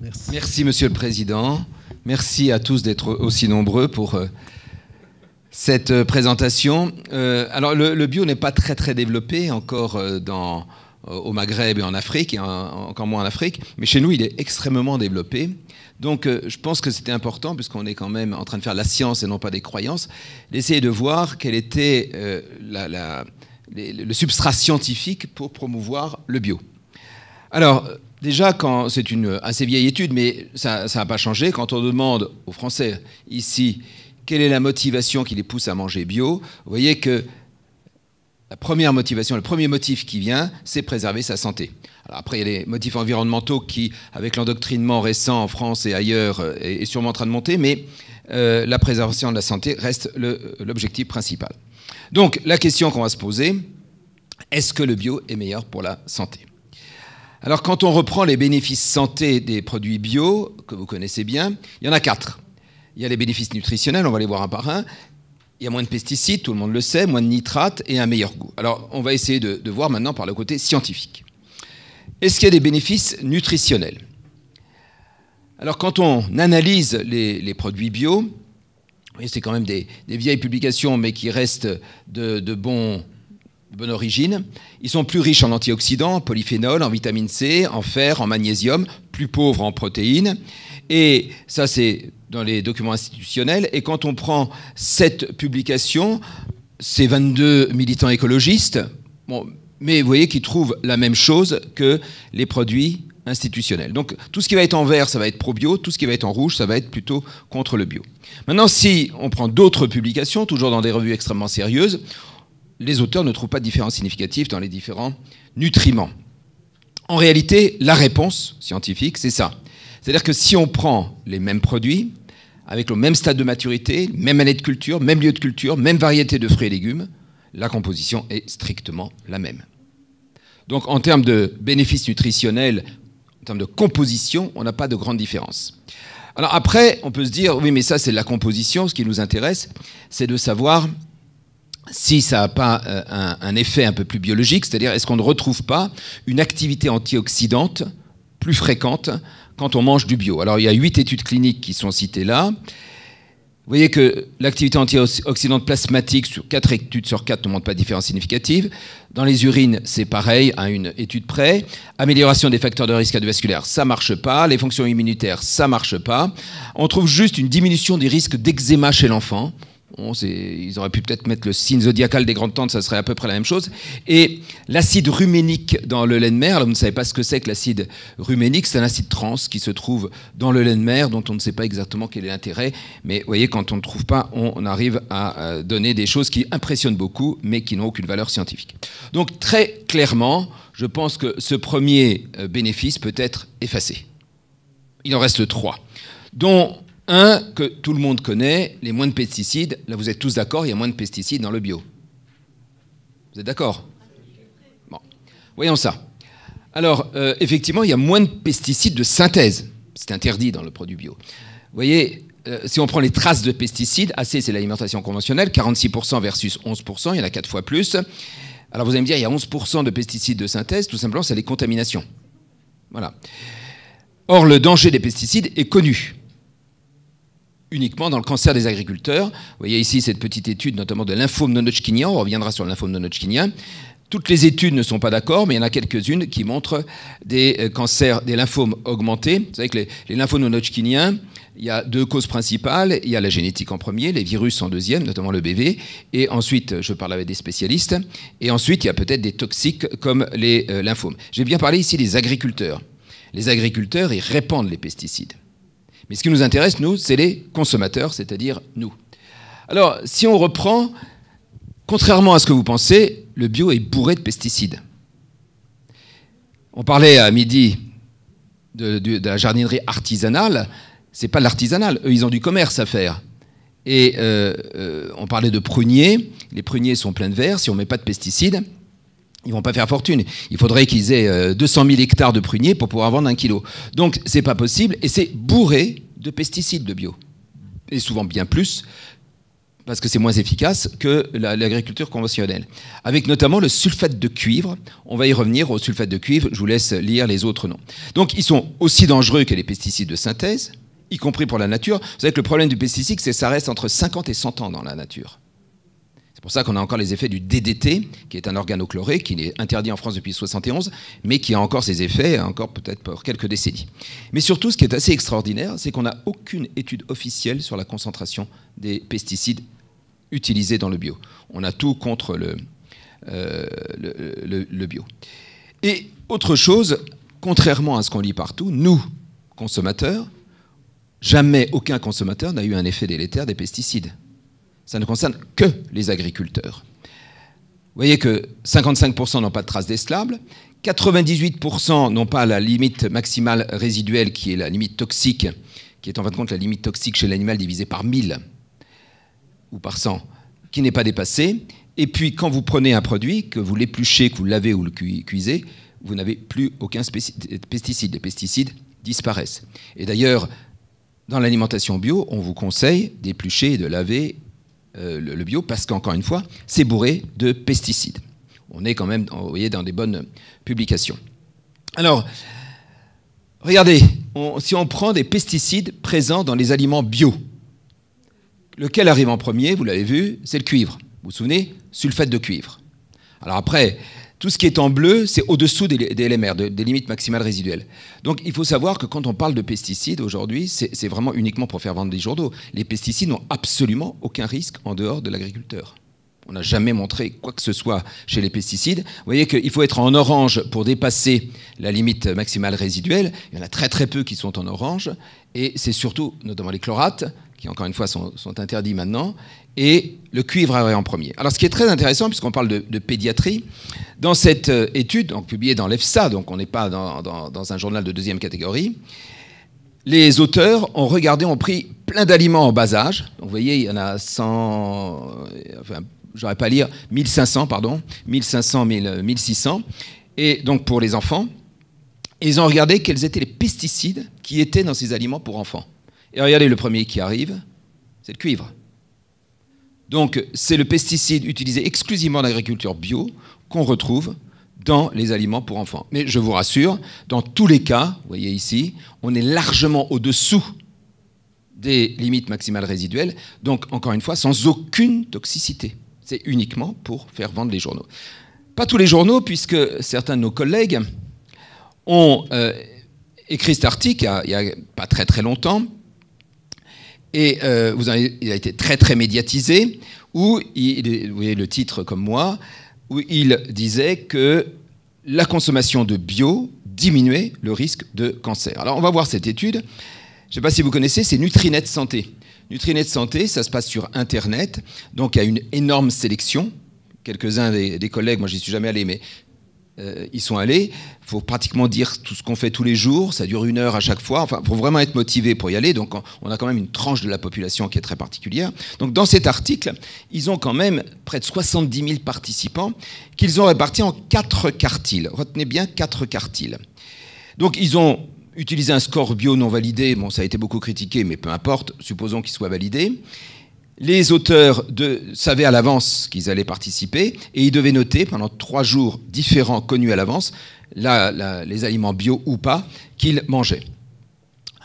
Merci. Merci, Monsieur le Président. Merci à tous d'être aussi nombreux pour cette présentation. Alors, le bio n'est pas très développé encore au Maghreb et en Afrique, et encore moins en Afrique, mais chez nous, il est extrêmement développé. Donc, je pense que c'était important, puisqu'on est quand même en train de faire la science et non pas des croyances, d'essayer de voir quel était le substrat scientifique pour promouvoir le bio. Alors, déjà, c'est une assez vieille étude, mais ça n'a pas changé. Quand on demande aux Français, ici, quelle est la motivation qui les pousse à manger bio, vous voyez que la première motivation, le premier motif qui vient, c'est préserver sa santé. Alors après, il y a les motifs environnementaux qui, avec l'endoctrinement récent en France et ailleurs, est sûrement en train de monter, mais la préservation de la santé reste l'objectif principal. Donc, la question qu'on va se poser, est-ce que le bio est meilleur pour la santé ? Alors, quand on reprend les bénéfices santé des produits bio, que vous connaissez bien, il y en a 4. Il y a les bénéfices nutritionnels, on va les voir un par un. Il y a moins de pesticides, tout le monde le sait, moins de nitrates et un meilleur goût. Alors, on va essayer de voir maintenant par le côté scientifique. Est-ce qu'il y a des bénéfices nutritionnels ? Alors, quand on analyse les produits bio, c'est quand même des vieilles publications, mais qui restent de bonne origine. Ils sont plus riches en antioxydants, en polyphénols, en vitamine C, en fer, en magnésium, plus pauvres en protéines. Et ça, c'est dans les documents institutionnels. Et quand on prend cette publication, c'est 22 militants écologistes, mais vous voyez qu'ils trouvent la même chose que les produits institutionnels. Donc tout ce qui va être en vert, ça va être pro-bio, tout ce qui va être en rouge, ça va être plutôt contre le bio. Maintenant, si on prend d'autres publications, toujours dans des revues extrêmement sérieuses, les auteurs ne trouvent pas de différence significative dans les différents nutriments. En réalité, la réponse scientifique, c'est ça. C'est-à-dire que si on prend les mêmes produits, avec le même stade de maturité, même année de culture, même lieu de culture, même variété de fruits et légumes, la composition est strictement la même. Donc en termes de bénéfices nutritionnels, en termes de composition, on n'a pas de grande différence. Alors après, on peut se dire, oui, mais ça c'est de la composition, ce qui nous intéresse, c'est de savoir si ça n'a pas un effet un peu plus biologique, c'est-à-dire est-ce qu'on ne retrouve pas une activité antioxydante plus fréquente quand on mange du bio. Alors il y a 8 études cliniques qui sont citées là. Vous voyez que l'activité antioxydante plasmatique sur 4 études sur 4 ne montre pas de différence significative. Dans les urines, c'est pareil, à une étude près. Amélioration des facteurs de risque cardiovasculaire, ça ne marche pas. Les fonctions immunitaires, ça ne marche pas. On trouve juste une diminution des risques d'eczéma chez l'enfant. Ils auraient pu peut-être mettre le signe zodiacal des grandes tantes, ça serait à peu près la même chose. Et l'acide ruménique dans le lait de mer, là, vous ne savez pas ce que c'est que l'acide ruménique, c'est un acide trans qui se trouve dans le lait de mer, dont on ne sait pas exactement quel est l'intérêt. Mais vous voyez, quand on ne trouve pas, on arrive à donner des choses qui impressionnent beaucoup, mais qui n'ont aucune valeur scientifique. Donc très clairement, je pense que ce premier bénéfice peut être effacé. Il en reste 3, dont un que tout le monde connaît, les moins de pesticides. Là, vous êtes tous d'accord, il y a moins de pesticides dans le bio. Vous êtes d'accord ? Bon, voyons ça. Alors, effectivement, il y a moins de pesticides de synthèse. C'est interdit dans le produit bio. Vous voyez, si on prend les traces de pesticides, AC, c'est l'alimentation conventionnelle, 46% versus 11%, il y en a 4 fois plus. Alors, vous allez me dire, il y a 11% de pesticides de synthèse, tout simplement, c'est les contaminations. Voilà. Or, le danger des pesticides est connu. Uniquement dans le cancer des agriculteurs. Vous voyez ici cette petite étude, notamment de lymphome non-hodgkinien. On reviendra sur le lymphome non-hodgkinien. Toutes les études ne sont pas d'accord, mais il y en a quelques-unes qui montrent des cancers, des lymphomes augmentés. Vous savez que les lymphomes non-hodgkiniens, il y a 2 causes principales. Il y a la génétique en premier, les virus en deuxième, notamment le BV. Et ensuite, je parle avec des spécialistes. Et ensuite, il y a peut-être des toxiques comme les lymphomes. J'ai bien parlé ici des agriculteurs. Les agriculteurs, ils répandent les pesticides. Mais ce qui nous intéresse, nous, c'est les consommateurs, c'est-à-dire nous. Alors, si on reprend, contrairement à ce que vous pensez, le bio est bourré de pesticides. On parlait à midi de la jardinerie artisanale. C'est pas de l'artisanal. Eux, ils ont du commerce à faire. Et on parlait de pruniers. Les pruniers sont pleins de verre. Si on ne met pas de pesticides, ils ne vont pas faire fortune. Il faudrait qu'ils aient 200 000 hectares de pruniers pour pouvoir vendre 1 kilo. Donc, ce n'est pas possible. Et c'est bourré de pesticides, de bio. Et souvent bien plus parce que c'est moins efficace que l'agriculture conventionnelle. Avec notamment le sulfate de cuivre. On va y revenir au sulfate de cuivre. Je vous laisse lire les autres noms. Donc, ils sont aussi dangereux que les pesticides de synthèse, y compris pour la nature. Vous savez que le problème du pesticide, c'est que ça reste entre 50 et 100 ans dans la nature. C'est pour ça qu'on a encore les effets du DDT, qui est un organochloré, qui est interdit en France depuis 1971, mais qui a encore ses effets, encore peut-être pour quelques décennies. Mais surtout, ce qui est assez extraordinaire, c'est qu'on n'a aucune étude officielle sur la concentration des pesticides utilisés dans le bio. On a tout contre le bio. Et autre chose, contrairement à ce qu'on lit partout, nous, consommateurs, jamais aucun consommateur n'a eu un effet délétère des pesticides. Ça ne concerne que les agriculteurs. Vous voyez que 55% n'ont pas de traces d'esclables, 98% n'ont pas la limite maximale résiduelle, qui est la limite toxique, qui est en fin de compte la limite toxique chez l'animal divisée par 1000 ou par 100, qui n'est pas dépassée. Et puis, quand vous prenez un produit, que vous l'épluchez, que vous le lavez ou le cuisez, vous n'avez plus aucun pesticide. Les pesticides disparaissent. Et d'ailleurs, dans l'alimentation bio, on vous conseille d'éplucher et de laver le bio, parce qu'encore une fois, c'est bourré de pesticides. On est quand même, vous voyez, dans des bonnes publications. Alors, regardez, si on prend des pesticides présents dans les aliments bio, lequel arrive en premier, vous l'avez vu, c'est le cuivre. Vous vous souvenez? Sulfate de cuivre. Alors après, tout ce qui est en bleu, c'est au-dessous des LMR, des limites maximales résiduelles. Donc il faut savoir que quand on parle de pesticides aujourd'hui, c'est vraiment uniquement pour faire vendre des journaux. Les pesticides n'ont absolument aucun risque en dehors de l'agriculteur. On n'a jamais montré quoi que ce soit chez les pesticides. Vous voyez qu'il faut être en orange pour dépasser la limite maximale résiduelle. Il y en a très très peu qui sont en orange. Et c'est surtout, notamment les chlorates, qui encore une fois sont interdits maintenant, et le cuivre arrive en premier. Alors ce qui est très intéressant, puisqu'on parle de pédiatrie, dans cette étude, donc, publiée dans l'EFSA, donc on n'est pas dans un journal de deuxième catégorie, les auteurs ont regardé, ont pris plein d'aliments en bas âge. Donc vous voyez, il y en a 100, enfin, j'aurais pas à lire, 1500, pardon, 1500, 1600, et donc pour les enfants, et ils ont regardé quels étaient les pesticides qui étaient dans ces aliments pour enfants. Et regardez, le premier qui arrive, c'est le cuivre. Donc, c'est le pesticide utilisé exclusivement en agriculture bio qu'on retrouve dans les aliments pour enfants. Mais je vous rassure, dans tous les cas, vous voyez ici, on est largement au-dessous des limites maximales résiduelles, donc, encore une fois, sans aucune toxicité. C'est uniquement pour faire vendre les journaux. Pas tous les journaux, puisque certains de nos collègues ont écrit cet article il y a pas très très longtemps, et il a été très très médiatisé, où vous voyez le titre comme moi, où il disait que la consommation de bio diminuait le risque de cancer. Alors on va voir cette étude. Je ne sais pas si vous connaissez, c'est Nutrinet Santé. Nutrinet Santé, ça se passe sur Internet, donc il y a une énorme sélection. Quelques-uns des collègues, moi j'y suis jamais allé, mais ils sont allés. Il faut pratiquement dire tout ce qu'on fait tous les jours. Ça dure 1 heure à chaque fois. Enfin, il faut vraiment être motivé pour y aller. Donc, on a quand même une tranche de la population qui est très particulière. Donc, dans cet article, ils ont quand même près de 70 000 participants qu'ils ont répartis en 4 quartiles. Retenez bien 4 quartiles. Donc, ils ont utilisé un score bio non validé. Bon, ça a été beaucoup critiqué, mais peu importe. Supposons qu'il soit validé. Les auteurs savaient à l'avance qu'ils allaient participer et ils devaient noter pendant 3 jours différents connus à l'avance les aliments bio ou pas qu'ils mangeaient.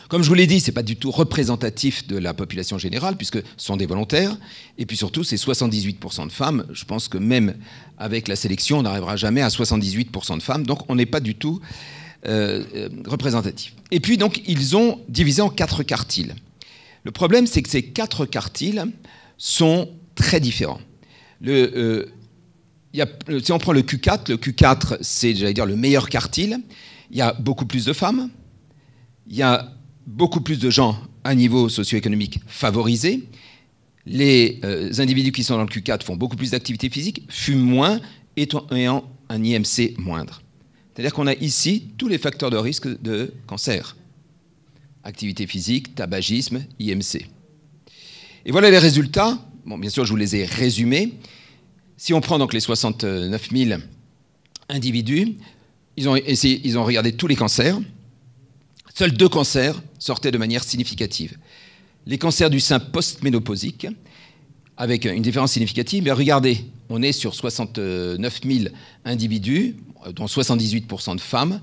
Comme je vous l'ai dit, ce n'est pas du tout représentatif de la population générale puisque ce sont des volontaires et puis surtout c'est 78% de femmes. Je pense que même avec la sélection, on n'arrivera jamais à 78% de femmes, donc on n'est pas du tout représentatif. Et puis donc ils ont divisé en 4 quartiles. Le problème, c'est que ces 4 quartiles sont très différents. Si on prend le Q4, c'est, j'allais dire, le meilleur quartile. Il y a beaucoup plus de femmes. Il y a beaucoup plus de gens à niveau socio-économique favorisé. Les individus qui sont dans le Q4 font beaucoup plus d'activité physique, fument moins et ont un IMC moindre. C'est-à-dire qu'on a ici tous les facteurs de risque de cancer. Activité physique, tabagisme, IMC. Et voilà les résultats. Bon, bien sûr, je vous les ai résumés. Si on prend donc les 69 000 individus, ils ont regardé tous les cancers. Seuls 2 cancers sortaient de manière significative. Les cancers du sein post-ménopausique, avec une différence significative. Mais regardez, on est sur 69 000 individus, dont 78% de femmes.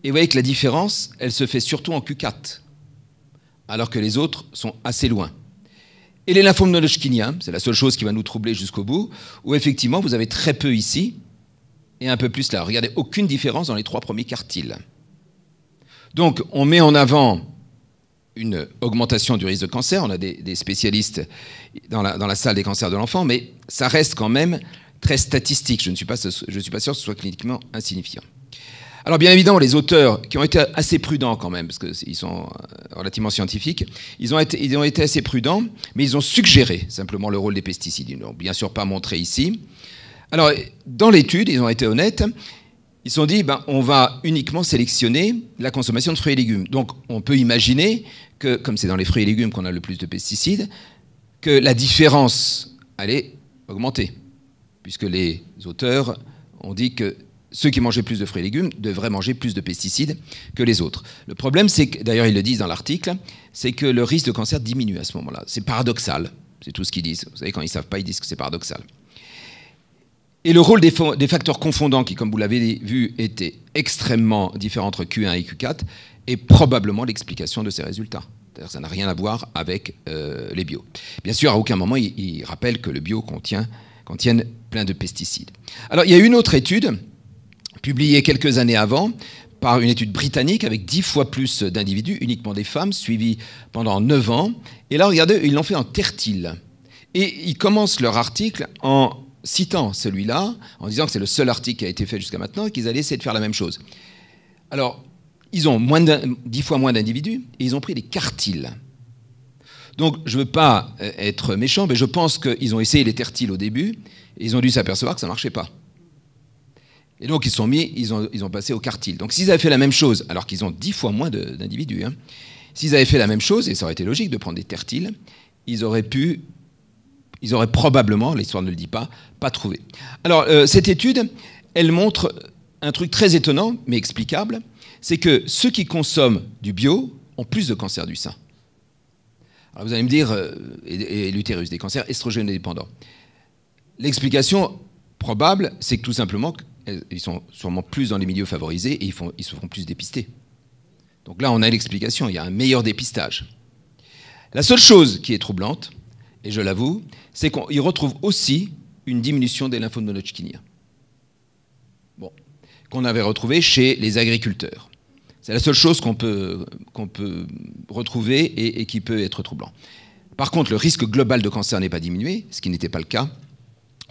Et vous voyez que la différence, elle se fait surtout en Q4, alors que les autres sont assez loin. Et les lymphomes non-Hodgkiniens, c'est la seule chose qui va nous troubler jusqu'au bout, où effectivement, vous avez très peu ici et un peu plus là. Regardez, aucune différence dans les 3 premiers quartiles. Donc, on met en avant une augmentation du risque de cancer. On a des spécialistes dans la salle des cancers de l'enfant, mais ça reste quand même très statistique. Je ne suis pas sûr que ce soit cliniquement insignifiant. Alors bien évidemment, les auteurs qui ont été assez prudents quand même, parce qu'ils sont relativement scientifiques, ils ont été assez prudents, mais ils ont suggéré simplement le rôle des pesticides. Ils ne l'ont bien sûr pas montré ici. Alors dans l'étude, ils ont été honnêtes, ils se sont dit, on va uniquement sélectionner la consommation de fruits et légumes. Donc on peut imaginer que, comme c'est dans les fruits et légumes qu'on a le plus de pesticides, que la différence allait augmenter, puisque les auteurs ont dit que ceux qui mangeaient plus de fruits et légumes devraient manger plus de pesticides que les autres. Le problème, c'est que, d'ailleurs ils le disent dans l'article, c'est que le risque de cancer diminue à ce moment-là. C'est paradoxal, c'est tout ce qu'ils disent. Vous savez, quand ils ne savent pas, ils disent que c'est paradoxal. Et le rôle des facteurs confondants, qui, comme vous l'avez vu, étaient extrêmement différents entre Q1 et Q4, est probablement l'explication de ces résultats. C'est-à-dire, ça n'a rien à voir avec les bio. Bien sûr, à aucun moment, ils rappellent que le bio contienne plein de pesticides. Alors, il y a une autre étude publié quelques années avant par une étude britannique avec 10 fois plus d'individus, uniquement des femmes, suivies pendant 9 ans. Et là, regardez, ils l'ont fait en tertile. Et ils commencent leur article en citant celui-là, en disant que c'est le seul article qui a été fait jusqu'à maintenant et qu'ils allaient essayer de faire la même chose. Alors, ils ont 10 fois moins d'individus et ils ont pris des quartiles. Donc, je ne veux pas être méchant, mais je pense qu'ils ont essayé les tertiles au début et ils ont dû s'apercevoir que ça ne marchait pas. Et donc, ils ont passé au quartile. Donc, s'ils avaient fait la même chose, alors qu'ils ont 10 fois moins d'individus, s'ils avaient fait la même chose, et ça aurait été logique de prendre des tertiles, ils auraient probablement, l'histoire ne le dit pas trouvé. Alors, cette étude, elle montre un truc très étonnant, mais explicable, c'est que ceux qui consomment du bio ont plus de cancer du sein. Alors, vous allez me dire, et l'utérus, des cancers estrogènes dépendants. L'explication probable, c'est que tout simplement, ils sont sûrement plus dans les milieux favorisés et ils se font plus dépister. Donc là, on a l'explication, il y a un meilleur dépistage. La seule chose qui est troublante, et je l'avoue, c'est qu'on retrouve aussi une diminution des lymphomes non-Hodgkiniens. Bon, qu'on avait retrouvé chez les agriculteurs. C'est la seule chose qu'on peut retrouver et qui peut être troublant. Par contre, le risque global de cancer n'est pas diminué, ce qui n'était pas le cas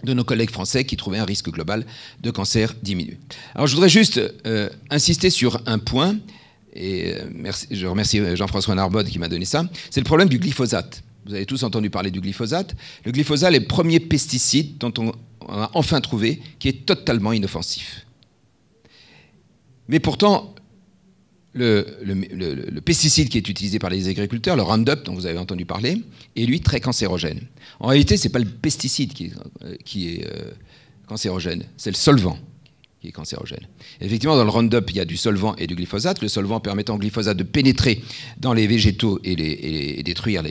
de nos collègues français qui trouvaient un risque global de cancer diminué. Alors je voudrais juste insister sur un point, et je remercie Jean-François Narbonne qui m'a donné ça, c'est le problème du glyphosate. Vous avez tous entendu parler du glyphosate. Le glyphosate est le premier pesticide dont on a enfin trouvé qui est totalement inoffensif. Mais pourtant, le pesticide qui est utilisé par les agriculteurs, le Roundup dont vous avez entendu parler, est lui très cancérogène. En réalité, ce n'est pas le pesticide qui est cancérogène, c'est le solvant qui est cancérogène. Et effectivement, dans le Roundup, il y a du solvant et du glyphosate, le solvant permettant au glyphosate de pénétrer dans les végétaux et détruire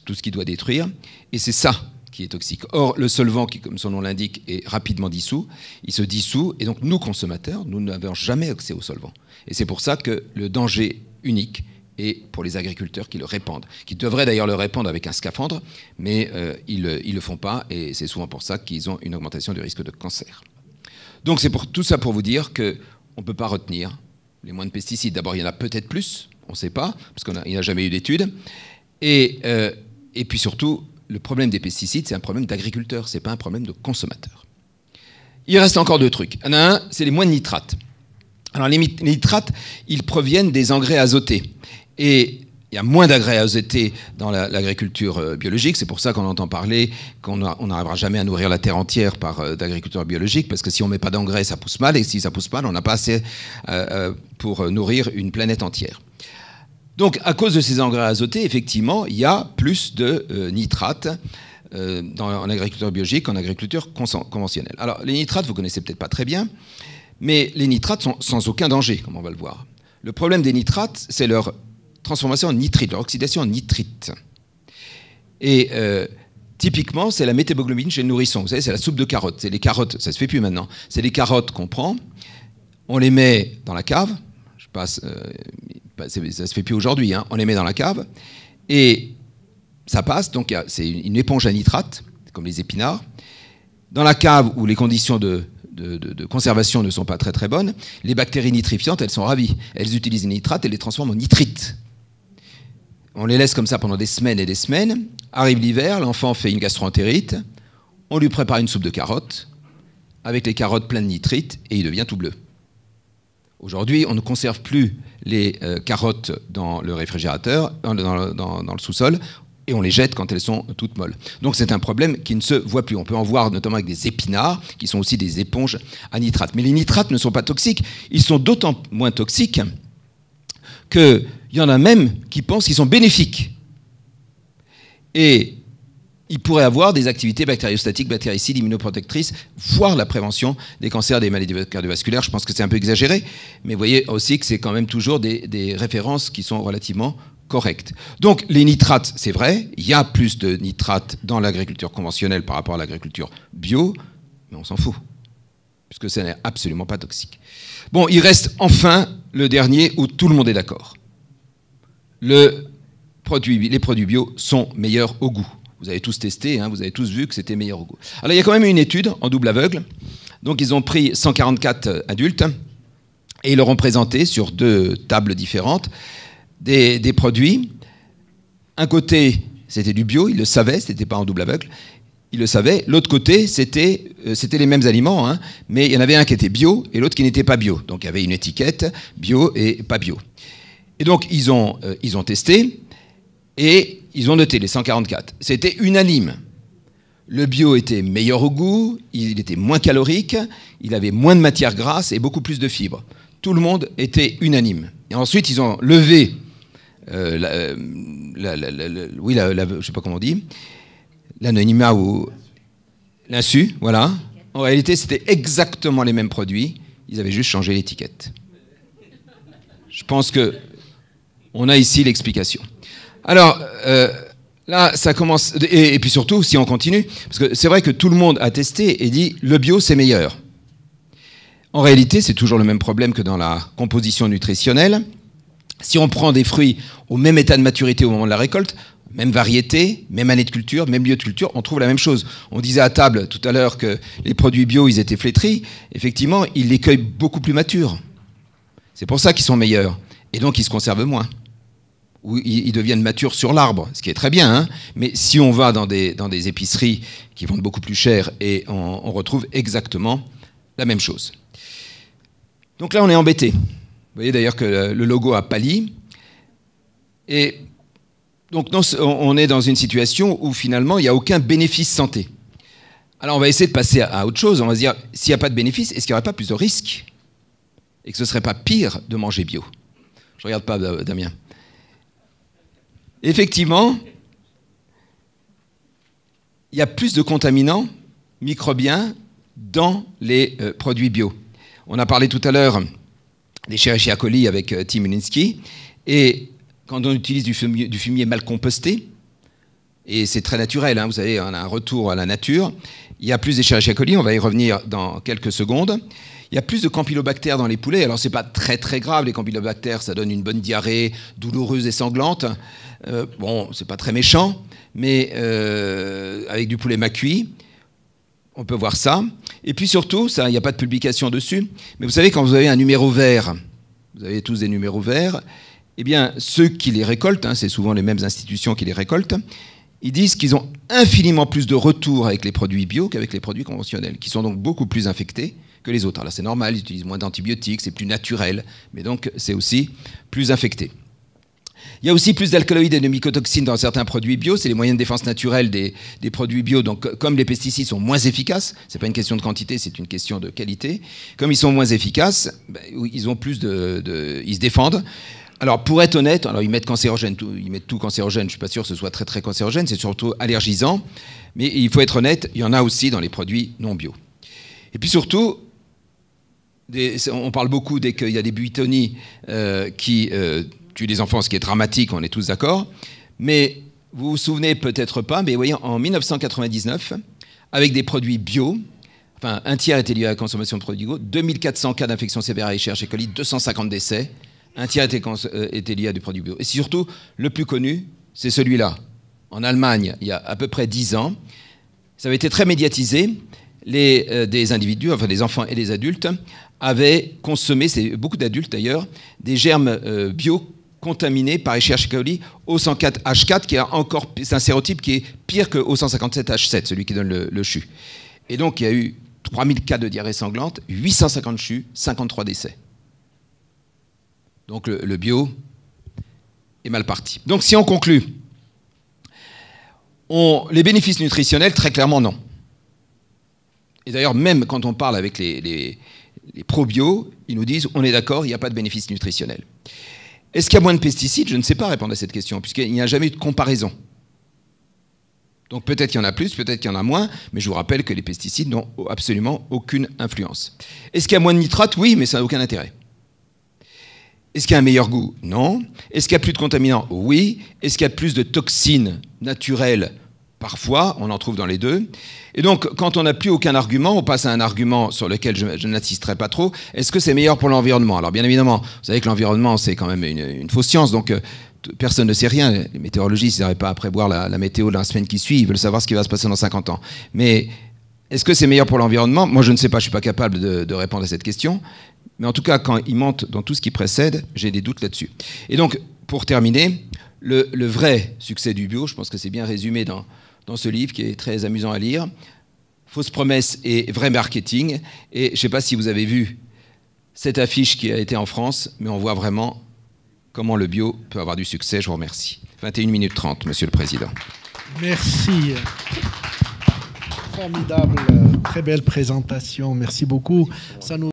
tout ce qu'il doit détruire, et c'est ça qui est toxique. Or, le solvant, qui, comme son nom l'indique, est rapidement dissous, il se dissout, et donc nous, consommateurs, nous n'avons jamais accès au solvant. Et c'est pour ça que le danger unique est pour les agriculteurs qui le répandent, qui devraient d'ailleurs le répandre avec un scaphandre, mais ils ne le font pas, et c'est souvent pour ça qu'ils ont une augmentation du risque de cancer. Donc c'est tout ça pour vous dire qu'on ne peut pas retenir les moins de pesticides. D'abord, il y en a peut-être plus, on ne sait pas, parce qu'il n'y a jamais eu d'études. Et puis surtout, le problème des pesticides, c'est un problème d'agriculteurs, ce n'est pas un problème de consommateurs. Il reste encore 2 trucs. Il y en a un, c'est les moins de nitrates. Alors les nitrates, ils proviennent des engrais azotés. Et il y a moins d'engrais azotés dans l'agriculture biologique. C'est pour ça qu'on entend parler qu'on n'arrivera jamais à nourrir la terre entière d'agriculture biologique, parce que si on ne met pas d'engrais, ça pousse mal. Et si ça pousse mal, on n'a pas assez pour nourrir une planète entière. Donc, à cause de ces engrais azotés, effectivement, il y a plus de nitrates en agriculture biologique qu'en agriculture conventionnelle. Alors, les nitrates, vous ne connaissez peut-être pas très bien, mais les nitrates sont sans aucun danger, comme on va le voir. Le problème des nitrates, c'est leur transformation en nitrite, leur oxydation en nitrite. Et typiquement, c'est la méthaboglobine chez le nourrisson. Vous savez, c'est la soupe de carottes. C'est les carottes, ça se fait plus maintenant. C'est les carottes qu'on prend, on les met dans la cave. Ça se fait plus aujourd'hui, hein. On les met dans la cave et ça passe. Donc c'est une éponge à nitrate, comme les épinards. Dans la cave où les conditions de conservation ne sont pas très très bonnes, les bactéries nitrifiantes, elles sont ravies. Elles utilisent les nitrates et les transforment en nitrites. On les laisse comme ça pendant des semaines et des semaines. Arrive l'hiver, l'enfant fait une gastroentérite. On lui prépare une soupe de carottes avec les carottes pleines de nitrites et il devient tout bleu. Aujourd'hui, on ne conserve plus les carottes dans le réfrigérateur, dans le sous-sol, et on les jette quand elles sont toutes molles. Donc c'est un problème qui ne se voit plus. On peut en voir notamment avec des épinards, qui sont aussi des éponges à nitrates. Mais les nitrates ne sont pas toxiques. Ils sont d'autant moins toxiques qu'il y en a même qui pensent qu'ils sont bénéfiques. Et il pourrait avoir des activités bactériostatiques, bactéricides, immunoprotectrices, voire la prévention des cancers, des maladies cardiovasculaires. Je pense que c'est un peu exagéré, mais vous voyez aussi que c'est quand même toujours des références qui sont relativement correctes. Donc les nitrates, c'est vrai, il y a plus de nitrates dans l'agriculture conventionnelle par rapport à l'agriculture bio, mais on s'en fout, puisque ce n'est absolument pas toxique. Bon, il reste enfin le dernier où tout le monde est d'accord. Les produits bio sont meilleurs au goût. Vous avez tous testé, hein, vous avez tous vu que c'était meilleur au goût. Alors il y a quand même une étude en double aveugle. Donc ils ont pris 144 adultes et ils leur ont présenté sur 2 tables différentes des produits. Un côté, c'était du bio, ils le savaient, ce n'était pas en double aveugle. Ils le savaient. L'autre côté, c'était les mêmes aliments, hein, mais il y en avait un qui était bio et l'autre qui n'était pas bio. Donc il y avait une étiquette bio et pas bio. Et donc ils ont testé et ils ont noté les 144. C'était unanime. Le bio était meilleur au goût, il était moins calorique, il avait moins de matière grasse et beaucoup plus de fibres. Tout le monde était unanime. Et ensuite, ils ont levé, je ne sais pas comment on dit, l'anonymat ou l'insu, voilà. En réalité, c'était exactement les mêmes produits, ils avaient juste changé l'étiquette. Je pense qu'on a ici l'explication. Alors, là, ça commence... Et puis surtout, si on continue, parce que c'est vrai que tout le monde a testé et dit le bio, c'est meilleur. En réalité, c'est toujours le même problème que dans la composition nutritionnelle. Si on prend des fruits au même état de maturité au moment de la récolte, même variété, même année de culture, même lieu de culture, on trouve la même chose. On disait à table tout à l'heure que les produits bio, ils étaient flétris. Effectivement, ils les cueillent beaucoup plus matures. C'est pour ça qu'ils sont meilleurs. Et donc, ils se conservent moins. Où ils deviennent matures sur l'arbre, ce qui est très bien, hein, mais si on va dans des épiceries qui vendent beaucoup plus cher, et on retrouve exactement la même chose. Donc là, on est embêté. Vous voyez d'ailleurs que le logo a pâli. Et donc on est dans une situation où finalement, il n'y a aucun bénéfice santé. Alors on va essayer de passer à autre chose. On va se dire, s'il n'y a pas de bénéfice, est-ce qu'il n'y aurait pas plus de risques? Et que ce ne serait pas pire de manger bio? Je ne regarde pas Damien. Effectivement, il y a plus de contaminants microbiens dans les produits bio. On a parlé tout à l'heure des Escherichia coli avec Tim Ulinski, et quand on utilise du fumier mal composté, et c'est très naturel, hein, vous savez, on a un retour à la nature, il y a plus d'Escherichia coli, on va y revenir dans quelques secondes. Il y a plus de campylobactères dans les poulets. Alors, ce n'est pas très, très grave. Les campylobactères, ça donne une bonne diarrhée douloureuse et sanglante. Bon, ce n'est pas très méchant, mais avec du poulet cuit, on peut voir ça. Et puis surtout, il n'y a pas de publication dessus, mais vous savez, quand vous avez un numéro vert, vous avez tous des numéros verts, eh bien, ceux qui les récoltent, hein, c'est souvent les mêmes institutions qui les récoltent, ils disent qu'ils ont infiniment plus de retours avec les produits bio qu'avec les produits conventionnels, qui sont donc beaucoup plus infectés que les autres. Alors c'est normal, ils utilisent moins d'antibiotiques, c'est plus naturel, mais donc c'est aussi plus infecté. Il y a aussi plus d'alcaloïdes et de mycotoxines dans certains produits bio, c'est les moyens de défense naturelle des produits bio, donc comme les pesticides sont moins efficaces, c'est pas une question de quantité, c'est une question de qualité, comme ils sont moins efficaces, ben, ils ont plus ils se défendent. Alors pour être honnête, alors ils mettent cancérogène, ils mettent tout cancérogène, je suis pas sûr que ce soit très très cancérogène, c'est surtout allergisant, mais il faut être honnête, il y en a aussi dans les produits non bio. Et puis surtout, on parle beaucoup dès qu'il y a des buitonies qui tuent des enfants, ce qui est dramatique, on est tous d'accord. Mais vous vous souvenez peut-être pas, mais vous voyez, en 1999, avec des produits bio, enfin, un tiers était lié à la consommation de produits bio, 2400 cas d'infection sévère à Escherichia coli, 250 décès, un tiers était lié à des produits bio. Et surtout, le plus connu, c'est celui-là. En Allemagne, il y a à peu près 10 ans, ça avait été très médiatisé. Des individus, enfin des enfants et des adultes, avaient consommé, c'est beaucoup d'adultes d'ailleurs, des germes bio contaminés par Escherichia coli O104H4, qui c'est un sérotype qui est pire que O157H7, celui qui donne le CHU. Et donc il y a eu 3000 cas de diarrhée sanglante, 850 CHU, 53 décès. Donc le bio est mal parti. Donc si on conclut, les bénéfices nutritionnels, très clairement non. Et d'ailleurs, même quand on parle avec les pro-bio, ils nous disent on est d'accord, il n'y a pas de bénéfices nutritionnels. Est-ce qu'il y a moins de pesticides? Je ne sais pas répondre à cette question, puisqu'il n'y a jamais eu de comparaison. Donc peut-être qu'il y en a plus, peut-être qu'il y en a moins, mais je vous rappelle que les pesticides n'ont absolument aucune influence. Est-ce qu'il y a moins de nitrates? Oui, mais ça n'a aucun intérêt. Est-ce qu'il y a un meilleur goût? Non. Est-ce qu'il y a plus de contaminants? Oui. Est-ce qu'il y a plus de toxines naturelles? Parfois, on en trouve dans les deux. Et donc, quand on n'a plus aucun argument, on passe à un argument sur lequel je n'insisterai pas trop. Est-ce que c'est meilleur pour l'environnement? Alors, bien évidemment, vous savez que l'environnement, c'est quand même une fausse science, donc personne ne sait rien. Les météorologistes n'arrivent pas à prévoir la météo de la semaine qui suit, ils veulent savoir ce qui va se passer dans 50 ans. Mais est-ce que c'est meilleur pour l'environnement? Moi, je ne sais pas, je ne suis pas capable de répondre à cette question. Mais en tout cas, quand il monte dans tout ce qui précède, j'ai des doutes là-dessus. Et donc, pour terminer, le vrai succès du bio, je pense que c'est bien résumé dans ce livre qui est très amusant à lire. Fausse promesse et vrai marketing. Et je ne sais pas si vous avez vu cette affiche qui a été en France, mais on voit vraiment comment le bio peut avoir du succès. Je vous remercie. 21 minutes 30, Monsieur le Président. Merci. Formidable, très belle présentation. Merci beaucoup. Ça nous